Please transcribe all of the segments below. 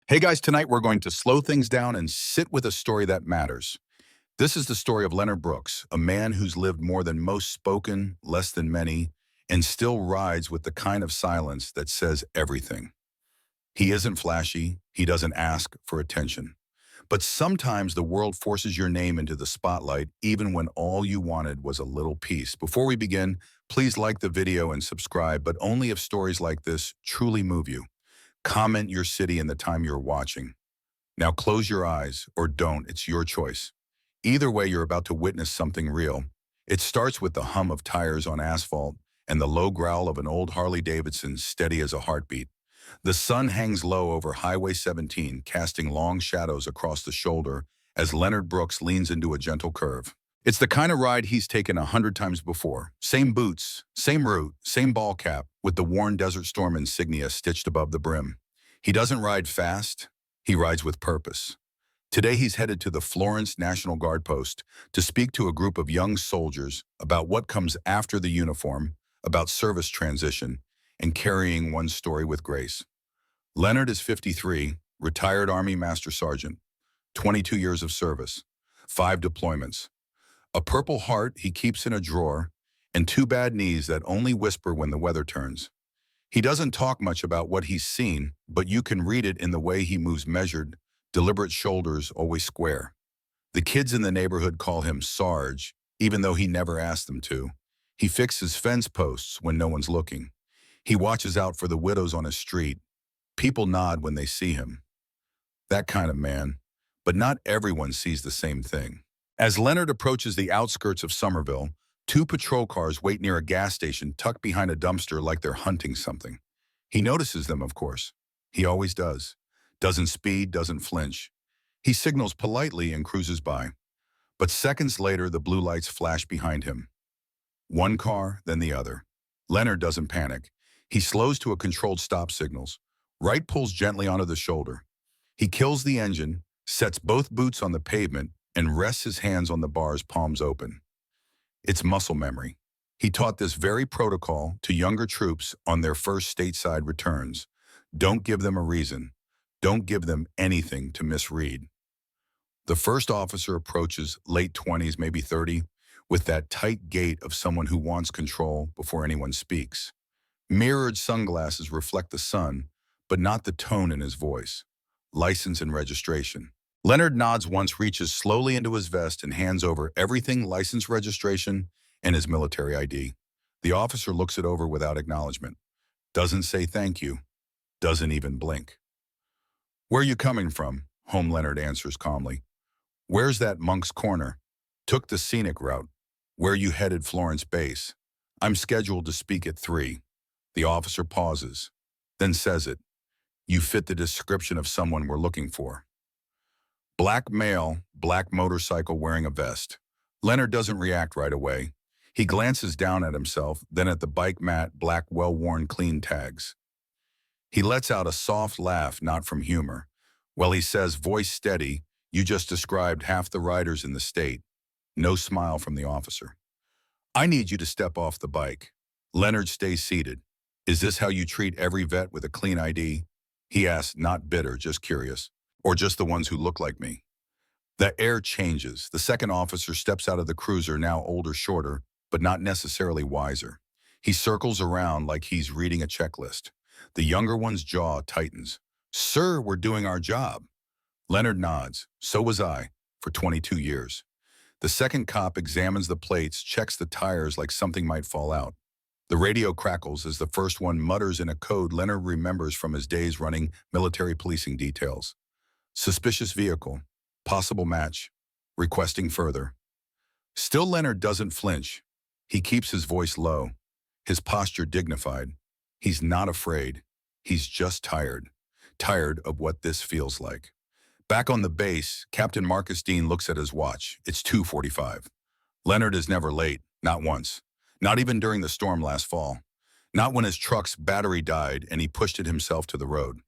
Hey guys, tonight we're going to slow things down and sit with a story that matters. This is the story of Leonard Brooks, a man who's lived more than most spoken, less than many, and still rides with the kind of silence that says everything. He isn't flashy, he doesn't ask for attention. But sometimes the world forces your name into the spotlight even when all you wanted was a little peace. Before we begin, please like the video and subscribe, but only if stories like this truly move you. Comment your city and the time you're watching. Now close your eyes, or don't, it's your choice. Either way, you're about to witness something real. It starts with the hum of tires on asphalt and the low growl of an old Harley Davidson steady as a heartbeat. The sun hangs low over Highway 17, casting long shadows across the shoulder as Leonard Brooks leans into a gentle curve. It's the kind of ride he's taken 100 times before. Same boots, same route, same ball cap, with the worn Desert Storm insignia stitched above the brim. He doesn't ride fast, he rides with purpose. Today he's headed to the Florence National Guard post to speak to a group of young soldiers about what comes after the uniform, about service transition, and carrying one's story with grace. Leonard is 53, retired Army Master Sergeant, 22 years of service, 5 deployments. A Purple Heart he keeps in a drawer, and 2 bad knees that only whisper when the weather turns. He doesn't talk much about what he's seen, but you can read it in the way he moves measured, deliberate shoulders always square. The kids in the neighborhood call him Sarge, even though he never asked them to. He fixes fence posts when no one's looking. He watches out for the widows on his street. People nod when they see him. That kind of man. But not everyone sees the same thing. As Leonard approaches the outskirts of Somerville, 2 patrol cars wait near a gas station tucked behind a dumpster like they're hunting something. He notices them, of course. He always does. Doesn't speed, doesn't flinch. He signals politely and cruises by. But seconds later, the blue lights flash behind him. One car, then the other. Leonard doesn't panic. He slows to a controlled stop signals. Right pulls gently onto the shoulder. He kills the engine, sets both boots on the pavement, and rests his hands on the bars, palms open. It's muscle memory. He taught this very protocol to younger troops on their first stateside returns. Don't give them a reason. Don't give them anything to misread. The first officer approaches, late 20s, maybe 30, with that tight gait of someone who wants control before anyone speaks. Mirrored sunglasses reflect the sun, but not the tone in his voice. License and registration. Leonard nods once, reaches slowly into his vest, and hands over everything: license, registration, and his military ID. The officer looks it over without acknowledgement. Doesn't say thank you. Doesn't even blink. "Where are you coming from?" Home, Leonard answers calmly. "Where's that Monk's Corner?" "Took the scenic route." "Where you headed?" "Florence base." "I'm scheduled to speak at 3. The officer pauses, then says it. "You fit the description of someone we're looking for." Black male, black motorcycle, wearing a vest. Leonard doesn't react right away. He glances down at himself, then at the bike mat, black, well-worn, clean tags. He lets out a soft laugh, not from humor. Well, he says, voice steady, "You just described half the riders in the state." No smile from the officer. "I need you to step off the bike." Leonard stays seated. "Is this how you treat every vet with a clean ID?" He asks, not bitter, just curious. "Or just the ones who look like me?" The air changes. The second officer steps out of the cruiser, now older, shorter, but not necessarily wiser. He circles around like he's reading a checklist. The younger one's jaw tightens. "Sir, we're doing our job." Leonard nods. "So was I, for 22 years. The second cop examines the plates, checks the tires like something might fall out. The radio crackles as the first one mutters in a code Leonard remembers from his days running military policing details. Suspicious vehicle. Possible match. Requesting further. Still, Leonard doesn't flinch. He keeps his voice low, his posture dignified. He's not afraid. He's just tired. Tired of what this feels like. Back on the base, Captain Marcus Dean looks at his watch. It's 2:45. Leonard is never late, not once. Not even during the storm last fall. Not when his truck's battery died and he pushed it himself to the road.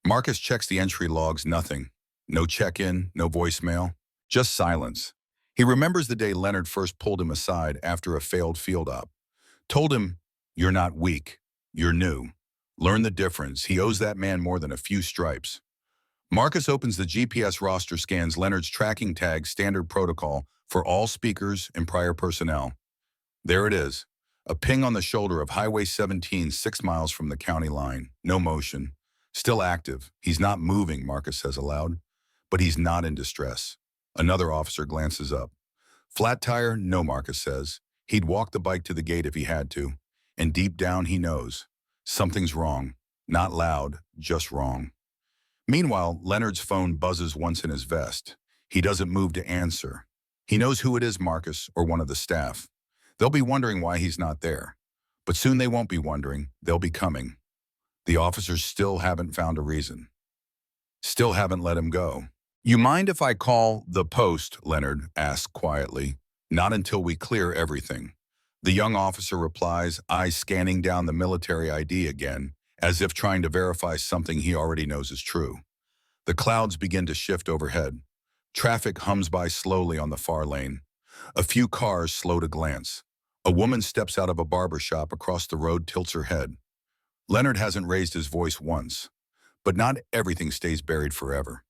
Marcus checks the entry logs, nothing. No check-in, no voicemail, just silence. He remembers the day Leonard first pulled him aside after a failed field op. Told him, "You're not weak, you're new. Learn the difference." He owes that man more than a few stripes. Marcus opens the GPS roster, scans Leonard's tracking tag, standard protocol for all speakers and prior personnel. There it is, a ping on the shoulder of Highway 17, 6 miles from the county line. No motion. Still active. He's not moving, Marcus says aloud, but he's not in distress. Another officer glances up. Flat tire? No, Marcus says. He'd walk the bike to the gate if he had to. And deep down he knows. Something's wrong. Not loud, just wrong. Meanwhile, Leonard's phone buzzes once in his vest. He doesn't move to answer. He knows who it is, Marcus, or one of the staff. They'll be wondering why he's not there. But soon they won't be wondering. They'll be coming. The officers still haven't found a reason. Still haven't let him go. You mind if I call the post? Leonard asks quietly. Not until we clear everything. The young officer replies, eyes scanning down the military ID again, as if trying to verify something he already knows is true. The clouds begin to shift overhead. Traffic hums by slowly on the far lane. A few cars slow to glance. A woman steps out of a barber shop across the road, tilts her head. Leonard hasn't raised his voice once. But not everything stays buried forever.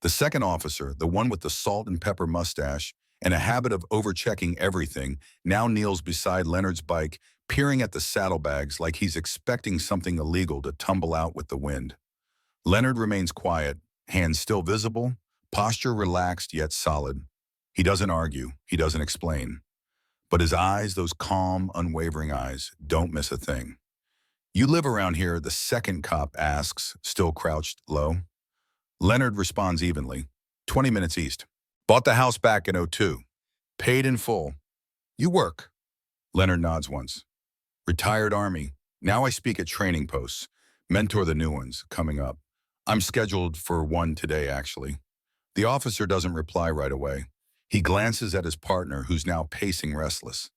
The second officer, the one with the salt and pepper mustache and a habit of overchecking everything, now kneels beside Leonard's bike, peering at the saddlebags like he's expecting something illegal to tumble out with the wind. Leonard remains quiet, hands still visible, posture relaxed yet solid. He doesn't argue, he doesn't explain. But his eyes, those calm, unwavering eyes, don't miss a thing. You live around here, the second cop asks, still crouched low. Leonard responds evenly. 20 minutes east. Bought the house back in '02. Paid in full. You work. Leonard nods once. Retired Army. Now I speak at training posts. Mentor the new ones, coming up. I'm scheduled for one today, actually. The officer doesn't reply right away. He glances at his partner, who's now pacing restless.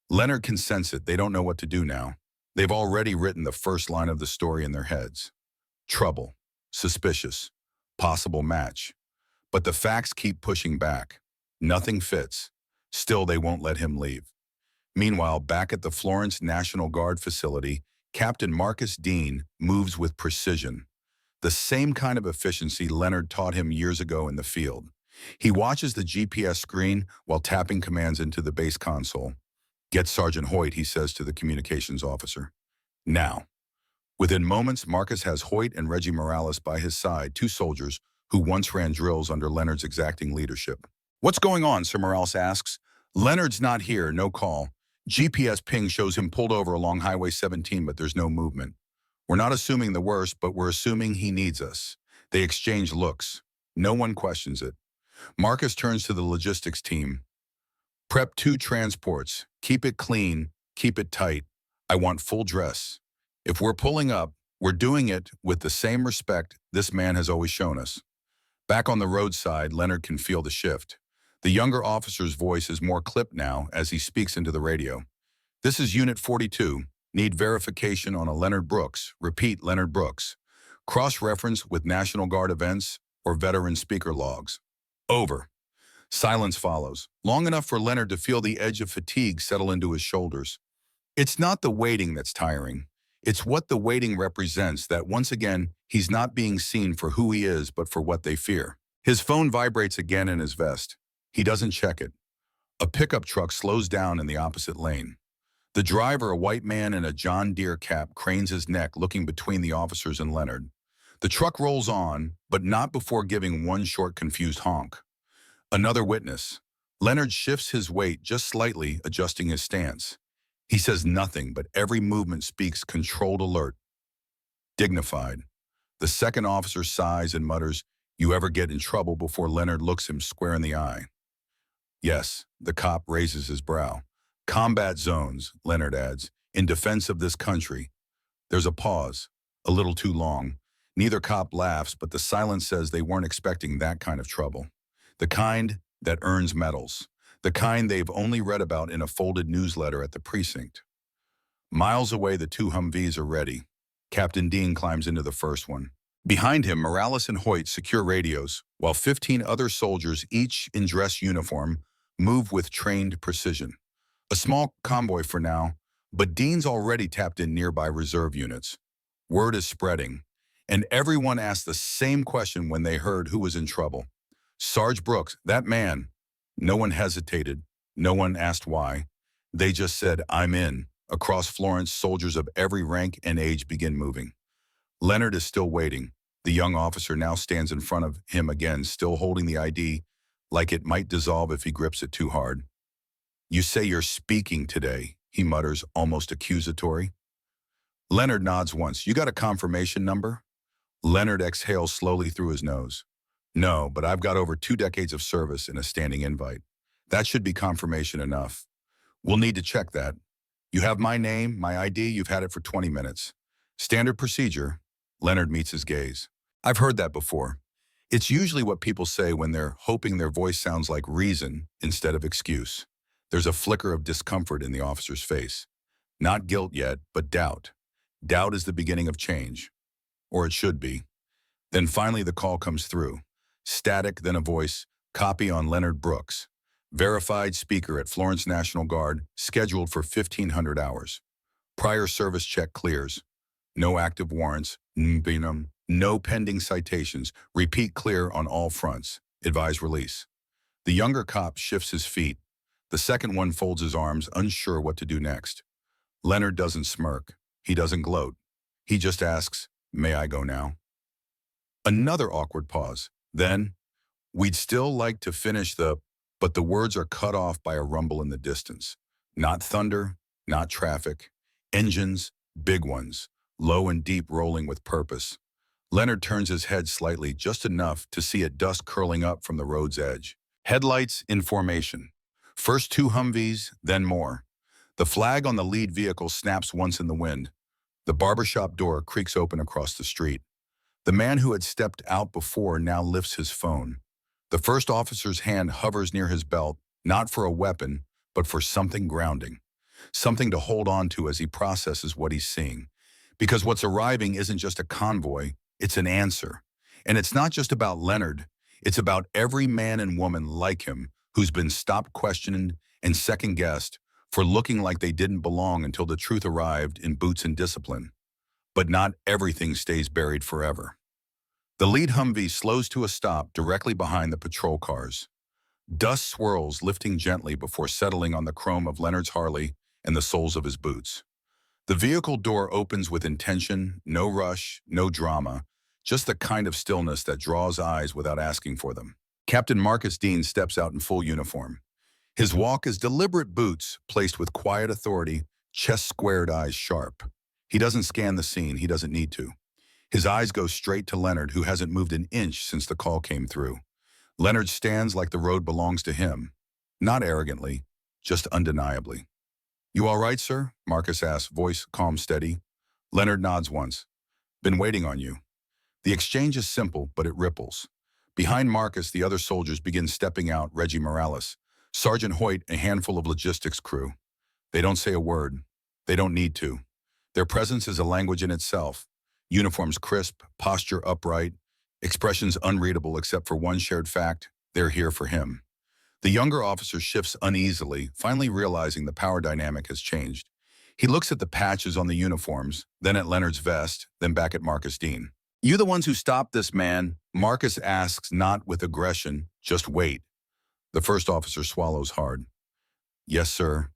Leonard can sense it. They don't know what to do now. They've already written the first line of the story in their heads. Trouble. Suspicious. Possible match. But the facts keep pushing back. Nothing fits. Still, they won't let him leave. Meanwhile, back at the Florence National Guard facility, Captain Marcus Dean moves with precision. The same kind of efficiency Leonard taught him years ago in the field. He watches the GPS screen while tapping commands into the base console. Get Sergeant Hoyt, he says to the communications officer. Now. Within moments, Marcus has Hoyt and Reggie Morales by his side, two soldiers who once ran drills under Leonard's exacting leadership. What's going on, Sir Morales asks. Leonard's not here, no call. GPS ping shows him pulled over along Highway 17, but there's no movement. We're not assuming the worst, but we're assuming he needs us. They exchange looks. No one questions it. Marcus turns to the logistics team. Prep 2 transports. Keep it clean. Keep it tight. I want full dress. If we're pulling up, we're doing it with the same respect this man has always shown us. Back on the roadside, Leonard can feel the shift. The younger officer's voice is more clipped now as he speaks into the radio. This is Unit 42. Need verification on a Leonard Brooks. Repeat, Leonard Brooks. Cross-reference with National Guard events or veteran speaker logs. Over. Silence follows, long enough for Leonard to feel the edge of fatigue settle into his shoulders. It's not the waiting that's tiring. It's what the waiting represents, that once again, he's not being seen for who he is, but for what they fear. His phone vibrates again in his vest. He doesn't check it. A pickup truck slows down in the opposite lane. The driver, a white man in a John Deere cap, cranes his neck, looking between the officers and Leonard. The truck rolls on, but not before giving one short, confused honk. Another witness. Leonard shifts his weight just slightly, adjusting his stance. He says nothing, but every movement speaks controlled alert. Dignified. The second officer sighs and mutters, "You ever get in trouble?" before Leonard looks him square in the eye. Yes, the cop raises his brow. Combat zones, Leonard adds, in defense of this country. There's a pause, a little too long. Neither cop laughs, but the silence says they weren't expecting that kind of trouble. The kind that earns medals. The kind they've only read about in a folded newsletter at the precinct. Miles away, the two Humvees are ready. Captain Dean climbs into the first one. Behind him, Morales and Hoyt secure radios, while 15 other soldiers, each in dress uniform, move with trained precision. A small convoy for now, but Dean's already tapped in nearby reserve units. Word is spreading. And everyone asked the same question when they heard who was in trouble. Sarge Brooks, that man. No one hesitated. No one asked why. They just said, I'm in. Across Florence, soldiers of every rank and age begin moving. Leonard is still waiting. The young officer now stands in front of him again, still holding the ID, like it might dissolve if he grips it too hard. You say you're speaking today, he mutters, almost accusatory. Leonard nods once. You got a confirmation number? Leonard exhales slowly through his nose. No, but I've got over 2 decades of service in a standing invite. That should be confirmation enough. We'll need to check that. You have my name, my ID, you've had it for 20 minutes. Standard procedure. Leonard meets his gaze. I've heard that before. It's usually what people say when they're hoping their voice sounds like reason instead of excuse. There's a flicker of discomfort in the officer's face. Not guilt yet, but doubt. Doubt is the beginning of change. Or it should be. Then finally the call comes through. Static, then a voice. Copy on Leonard Brooks. Verified speaker at Florence National Guard, scheduled for 1,500 hours. Prior service check clears. No active warrants. No pending citations. Repeat clear on all fronts. Advise release. The younger cop shifts his feet. The second one folds his arms, unsure what to do next. Leonard doesn't smirk. He doesn't gloat. He just asks, may I go now? Another awkward pause. Then, we'd still like to finish but the words are cut off by a rumble in the distance. Not thunder, not traffic. Engines, big ones, low and deep, rolling with purpose. Leonard turns his head slightly, just enough to see a dust curling up from the road's edge. Headlights in formation. First 2 Humvees, then more. The flag on the lead vehicle snaps once in the wind. The barbershop door creaks open across the street. The man who had stepped out before now lifts his phone. The first officer's hand hovers near his belt, not for a weapon, but for something grounding. Something to hold on to as he processes what he's seeing. Because what's arriving isn't just a convoy, it's an answer. And it's not just about Leonard, it's about every man and woman like him who's been stopped, questioned, and second-guessed for looking like they didn't belong until the truth arrived in boots and discipline. But not everything stays buried forever. The lead Humvee slows to a stop directly behind the patrol cars. Dust swirls, lifting gently before settling on the chrome of Leonard's Harley and the soles of his boots. The vehicle door opens with intention, no rush, no drama, just the kind of stillness that draws eyes without asking for them. Captain Marcus Dean steps out in full uniform. His walk is deliberate, boots placed with quiet authority, chest squared, eyes sharp. He doesn't scan the scene, he doesn't need to. His eyes go straight to Leonard, who hasn't moved an inch since the call came through. Leonard stands like the road belongs to him. Not arrogantly, just undeniably. You all right, sir? Marcus asks, voice calm, steady. Leonard nods once. Been waiting on you. The exchange is simple, but it ripples. Behind Marcus, the other soldiers begin stepping out. Reggie Morales, Sergeant Hoyt, a handful of logistics crew. They don't say a word. They don't need to. Their presence is a language in itself. Uniforms crisp, posture upright, expressions unreadable except for one shared fact: they're here for him. The younger officer shifts uneasily, finally realizing the power dynamic has changed. He looks at the patches on the uniforms, then at Leonard's vest, then back at Marcus Dean. You the ones who stopped this man? Marcus asks, not with aggression, just wait. The first officer swallows hard. Yes, sir.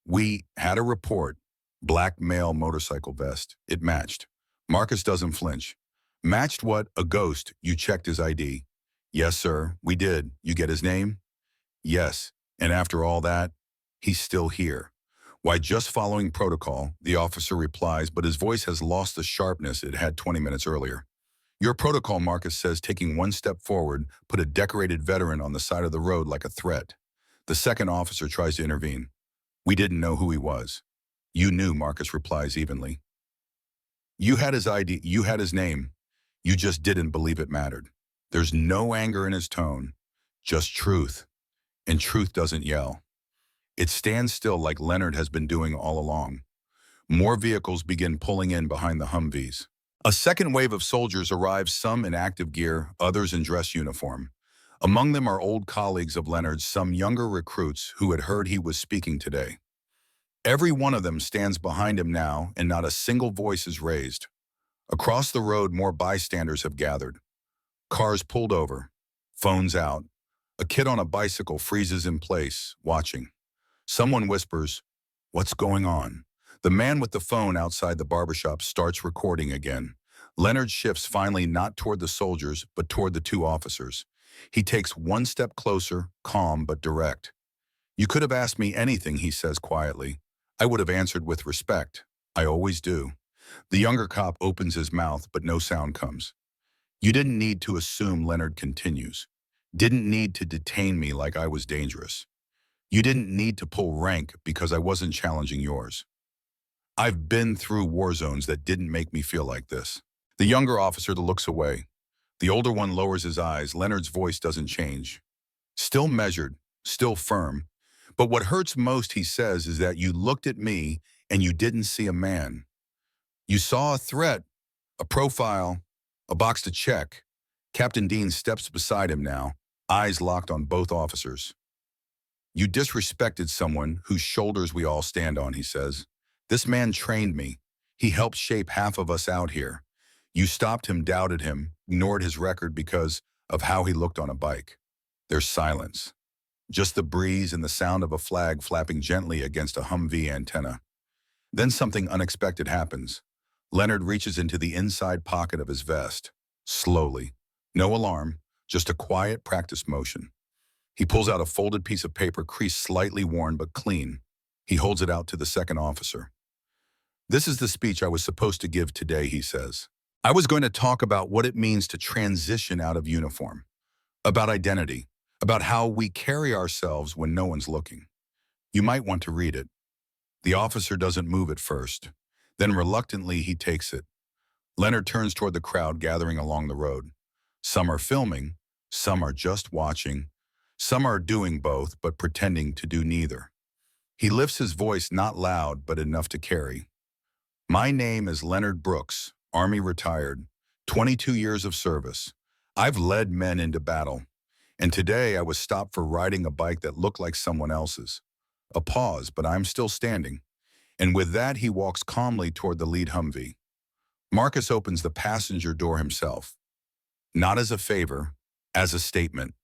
We had a report. Black male motorcycle vest. It matched. Marcus doesn't flinch. Matched what? A ghost. You checked his ID. Yes, sir, we did. You get his name? Yes. And after all that, he's still here. Why, just following protocol, the officer replies, but his voice has lost the sharpness it had 20 minutes earlier. Your protocol, Marcus says, taking one step forward, put a decorated veteran on the side of the road like a threat. The second officer tries to intervene. We didn't know who he was. You knew, Marcus replies evenly. You had his ID, you had his name. You just didn't believe it mattered. There's no anger in his tone, just truth. And truth doesn't yell. It stands still like Leonard has been doing all along. More vehicles begin pulling in behind the Humvees. A second wave of soldiers arrives, some in active gear, others in dress uniform. Among them are old colleagues of Leonard's, some younger recruits who had heard he was speaking today. Every one of them stands behind him now, and not a single voice is raised. Across the road, more bystanders have gathered. Cars pulled over, phones out. A kid on a bicycle freezes in place, watching. Someone whispers, "What's going on?" The man with the phone outside the barbershop starts recording again. Leonard shifts finally not toward the soldiers, but toward the two officers. He takes one step closer, calm but direct. "You could have asked me anything," he says quietly. "I would have answered with respect. I always do." The younger cop opens his mouth, but no sound comes. "You didn't need to assume," Leonard continues. "Didn't need to detain me like I was dangerous. You didn't need to pull rank because I wasn't challenging yours. I've been through war zones that didn't make me feel like this." The younger officer looks away. The older one lowers his eyes. Leonard's voice doesn't change. Still measured, still firm. "But what hurts most," he says, "is that you looked at me and you didn't see a man. You saw a threat, a profile, a box to check." Captain Dean steps beside him now, eyes locked on both officers. "You disrespected someone whose shoulders we all stand on," he says. "This man trained me. He helped shape half of us out here. You stopped him, doubted him, ignored his record because of how he looked on a bike." There's silence. Just the breeze and the sound of a flag flapping gently against a Humvee antenna. Then something unexpected happens. Leonard reaches into the inside pocket of his vest. Slowly. No alarm, just a quiet practice motion. He pulls out a folded piece of paper, crease slightly worn but clean. He holds it out to the second officer. "This is the speech I was supposed to give today," he says. "I was going to talk about what it means to transition out of uniform, about identity, about how we carry ourselves when no one's looking. You might want to read it." The officer doesn't move at first. Then reluctantly he takes it. Leonard turns toward the crowd gathering along the road. Some are filming, some are just watching, some are doing both but pretending to do neither. He lifts his voice, not loud but enough to carry. "My name is Leonard Brooks, Army retired, 22 years of service. I've led men into battle. And today I was stopped for riding a bike that looked like someone else's." A pause, but I'm still standing. And with that, he walks calmly toward the lead Humvee. Marcus opens the passenger door himself. Not as a favor, as a statement.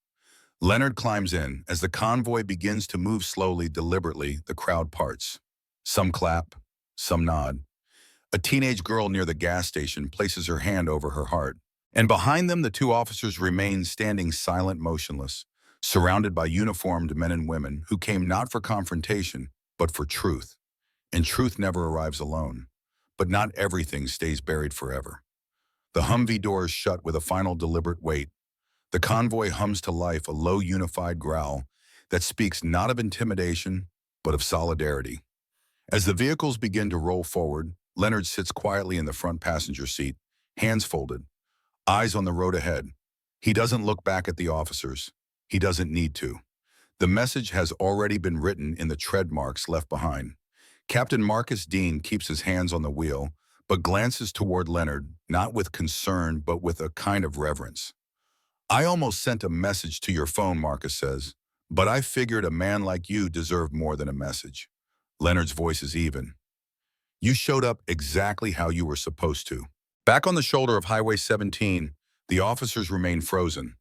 Leonard climbs in. As the convoy begins to move slowly, deliberately, the crowd parts. Some clap, some nod. A teenage girl near the gas station places her hand over her heart. And behind them, the two officers remain standing silent, motionless, surrounded by uniformed men and women who came not for confrontation, but for truth. And truth never arrives alone. But not everything stays buried forever. The Humvee doors shut with a final deliberate weight. The convoy hums to life, a low unified growl that speaks not of intimidation, but of solidarity. As the vehicles begin to roll forward, Leonard sits quietly in the front passenger seat, hands folded, eyes on the road ahead. He doesn't look back at the officers. He doesn't need to. The message has already been written in the tread marks left behind. Captain Marcus Dean keeps his hands on the wheel, but glances toward Leonard, not with concern, but with a kind of reverence. "I almost sent a message to your phone," Marcus says, "but I figured a man like you deserved more than a message." Leonard's voice is even. "You showed up exactly how you were supposed to." Back on the shoulder of Highway 17, the officers remain frozen.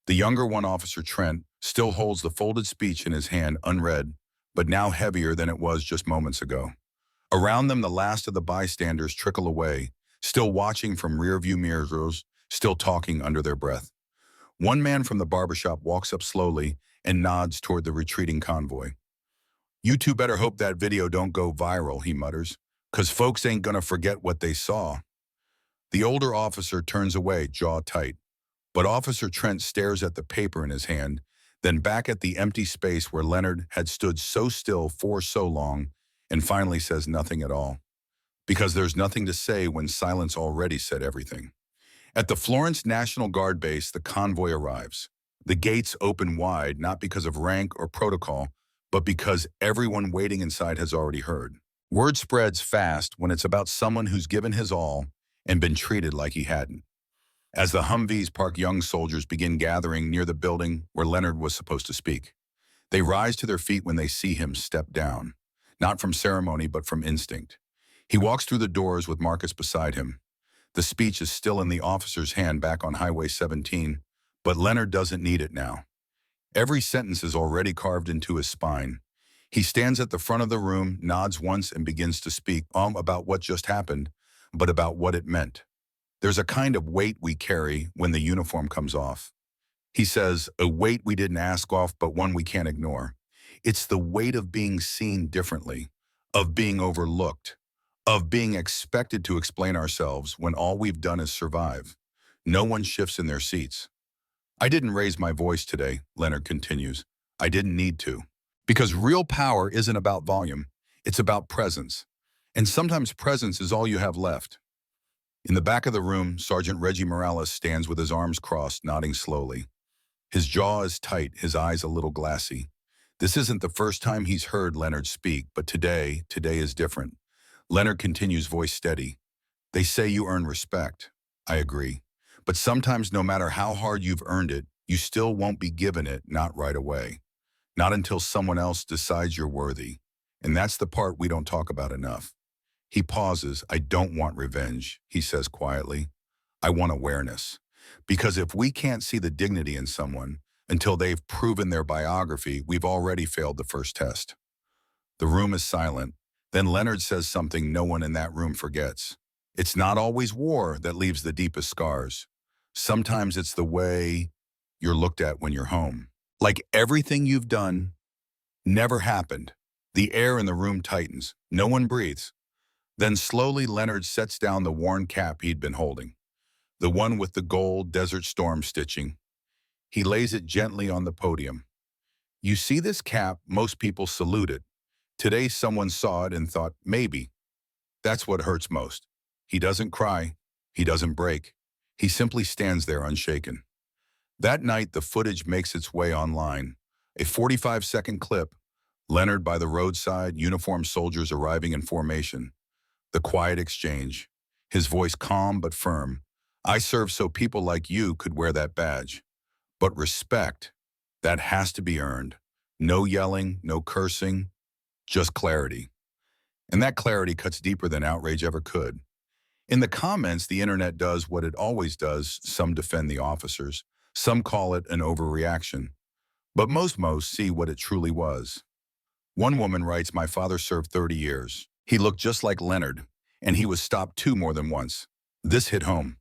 The younger one, Officer Trent, still holds the folded speech in his hand, unread, but now heavier than it was just moments ago. Around them, the last of the bystanders trickle away, still watching from rearview mirrors, still talking under their breath. One man from the barbershop walks up slowly and nods toward the retreating convoy. "You two better hope that video don't go viral," he mutters, "'cause folks ain't gonna forget what they saw." The older officer turns away, jaw tight, but Officer Trent stares at the paper in his hand, then back at the empty space where Leonard had stood so still for so long, and finally says nothing at all. Because there's nothing to say when silence already said everything. At the Florence National Guard base, the convoy arrives. The gates open wide, not because of rank or protocol, but because everyone waiting inside has already heard. Word spreads fast when it's about someone who's given his all and been treated like he hadn't. As the Humvees park, young soldiers begin gathering near the building where Leonard was supposed to speak. They rise to their feet when they see him step down, not from ceremony but from instinct. He walks through the doors with Marcus beside him. The speech is still in the officer's hand back on Highway 17, but Leonard doesn't need it now. Every sentence is already carved into his spine. He stands at the front of the room, nods once, and begins to speak, about what just happened, but about what it meant. There's a kind of weight we carry when the uniform comes off. He says, a weight we didn't ask off, but one we can't ignore. It's the weight of being seen differently, of being overlooked, of being expected to explain ourselves when all we've done is survive. No one shifts in their seats. I didn't raise my voice today, Leonard continues. I didn't need to. Because real power isn't about volume, it's about presence. And sometimes presence is all you have left. In the back of the room, Sergeant Reggie Morales stands with his arms crossed, nodding slowly. His jaw is tight, his eyes a little glassy. This isn't the first time he's heard Leonard speak, but today is different. Leonard continues, voice steady. They say you earn respect. I agree. But sometimes no matter how hard you've earned it, you still won't be given it, not right away. Not until someone else decides you're worthy. And that's the part we don't talk about enough. He pauses. I don't want revenge, he says quietly. I want awareness. Because if we can't see the dignity in someone until they've proven their biography, we've already failed the first test. The room is silent. Then Leonard says something no one in that room forgets. It's not always war that leaves the deepest scars. Sometimes it's the way you're looked at when you're home. Like everything you've done never happened. The air in the room tightens. No one breathes. Then slowly Leonard sets down the worn cap he'd been holding, the one with the gold Desert Storm stitching. He lays it gently on the podium. You see this cap, most people salute it. Today someone saw it and thought, maybe. That's what hurts most. He doesn't cry. He doesn't break. He simply stands there unshaken. That night, the footage makes its way online. A 45-second clip, Leonard by the roadside, uniformed soldiers arriving in formation. The quiet exchange. His voice calm but firm. I serve so people like you could wear that badge. But respect, that has to be earned. No yelling, no cursing, just clarity. And that clarity cuts deeper than outrage ever could. In the comments, the internet does what it always does. Some defend the officers. Some call it an overreaction. But most see what it truly was. One woman writes, my father served 30 years. He looked just like Leonard, and he was stopped too more than once. This hit home.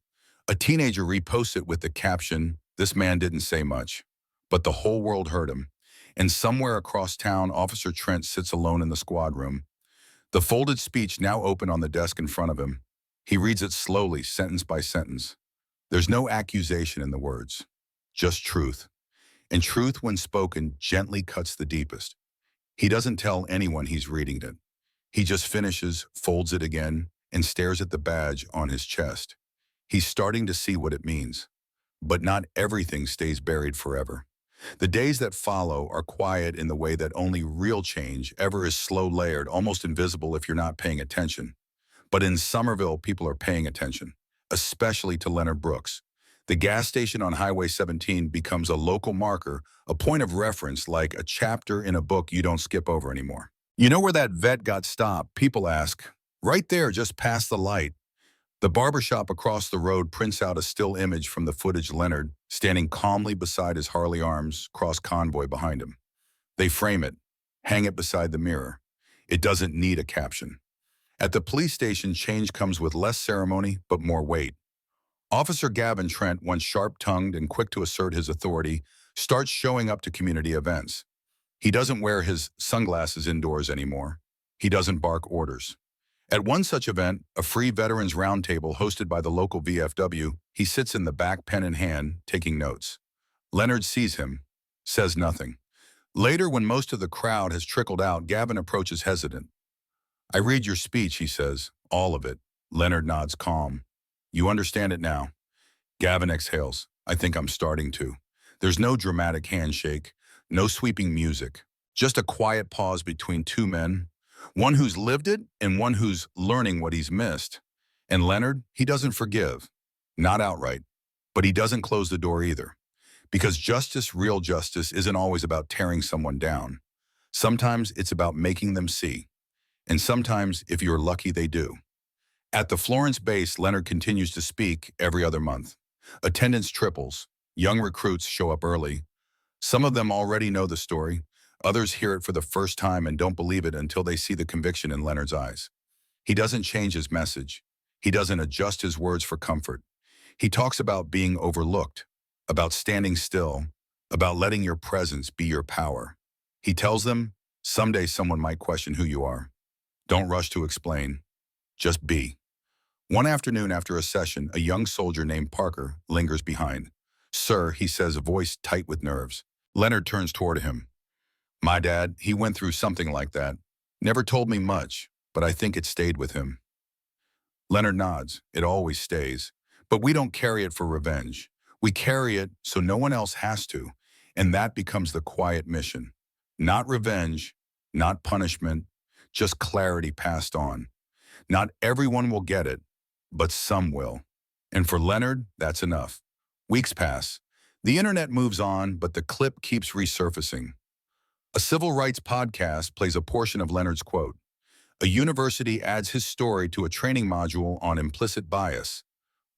A teenager reposts it with the caption, this man didn't say much, but the whole world heard him. And somewhere across town, Officer Trent sits alone in the squad room. The folded speech now open on the desk in front of him. He reads it slowly, sentence by sentence. There's no accusation in the words, just truth. And truth, when spoken, gently cuts the deepest. He doesn't tell anyone he's reading it. He just finishes, folds it again, and stares at the badge on his chest. He's starting to see what it means. But not everything stays buried forever. The days that follow are quiet in the way that only real change ever is, slow, layered, almost invisible if you're not paying attention. But in Somerville, people are paying attention, especially to Leonard Brooks. The gas station on Highway 17 becomes a local marker, a point of reference, like a chapter in a book you don't skip over anymore. You know where that vet got stopped? People ask. Right there, just past the light. The barbershop across the road prints out a still image from the footage, Leonard standing calmly beside his Harley Arms cross convoy behind him. They frame it, hang it beside the mirror. It doesn't need a caption. At the police station, change comes with less ceremony, but more weight. Officer Gavin Trent, once sharp-tongued and quick to assert his authority, starts showing up to community events. He doesn't wear his sunglasses indoors anymore. He doesn't bark orders. At one such event, a free veterans roundtable hosted by the local VFW, he sits in the back, pen in hand, taking notes. Leonard sees him, says nothing. Later, when most of the crowd has trickled out, Gavin approaches hesitant. I read your speech, he says, all of it. Leonard nods calm. You understand it now. Gavin exhales. I think I'm starting to. There's no dramatic handshake, no sweeping music, just a quiet pause between two men, one who's lived it and one who's learning what he's missed. And Leonard, he doesn't forgive, not outright, but he doesn't close the door either. Because justice, real justice, isn't always about tearing someone down. Sometimes it's about making them see. And sometimes, if you're lucky, they do. At the Florence base, Leonard continues to speak every other month. Attendance triples. Young recruits show up early. Some of them already know the story. Others hear it for the first time and don't believe it until they see the conviction in Leonard's eyes. He doesn't change his message. He doesn't adjust his words for comfort. He talks about being overlooked, about standing still, about letting your presence be your power. He tells them, someday someone might question who you are. Don't rush to explain. Just be. One afternoon after a session, a young soldier named Parker lingers behind. Sir, he says, a voice tight with nerves. Leonard turns toward him. My dad, he went through something like that. Never told me much, but I think it stayed with him. Leonard nods. It always stays. But we don't carry it for revenge. We carry it so no one else has to. And that becomes the quiet mission. Not revenge, not punishment, just clarity passed on. Not everyone will get it, but some will. And for Leonard, that's enough. Weeks pass. The internet moves on, but the clip keeps resurfacing. A civil rights podcast plays a portion of Leonard's quote. A university adds his story to a training module on implicit bias.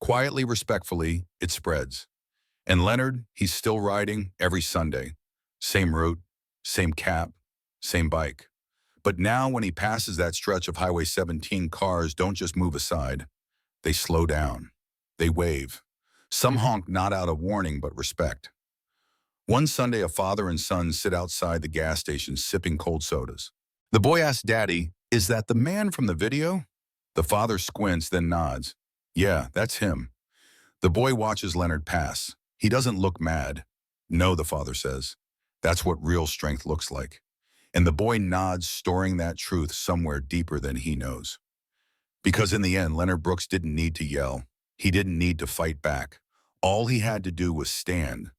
Quietly, respectfully, it spreads. And Leonard, he's still riding every Sunday. Same route, same cap, same bike. But now when he passes that stretch of Highway 17, cars don't just move aside. They slow down. They wave. Some honk not out of warning but respect. One Sunday, a father and son sit outside the gas station sipping cold sodas. The boy asks Daddy, is that the man from the video? The father squints, then nods. Yeah, that's him. The boy watches Leonard pass. He doesn't look mad. No, the father says. That's what real strength looks like. And the boy nods, storing that truth somewhere deeper than he knows. Because in the end, Leonard Brooks didn't need to yell. He didn't need to fight back. All he had to do was stand.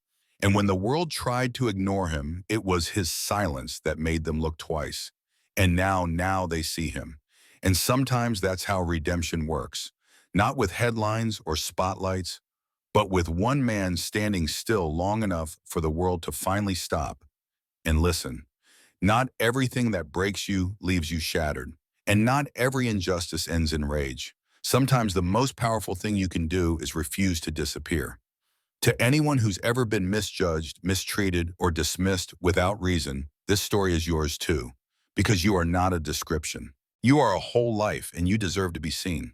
And when the world tried to ignore him, it was his silence that made them look twice. And now they see him. And sometimes that's how redemption works. Not with headlines or spotlights, but with one man standing still long enough for the world to finally stop and listen. Not everything that breaks you leaves you shattered. And not every injustice ends in rage. Sometimes the most powerful thing you can do is refuse to disappear. To anyone who's ever been misjudged, mistreated, or dismissed without reason, this story is yours too. Because you are not a description. You are a whole life and you deserve to be seen.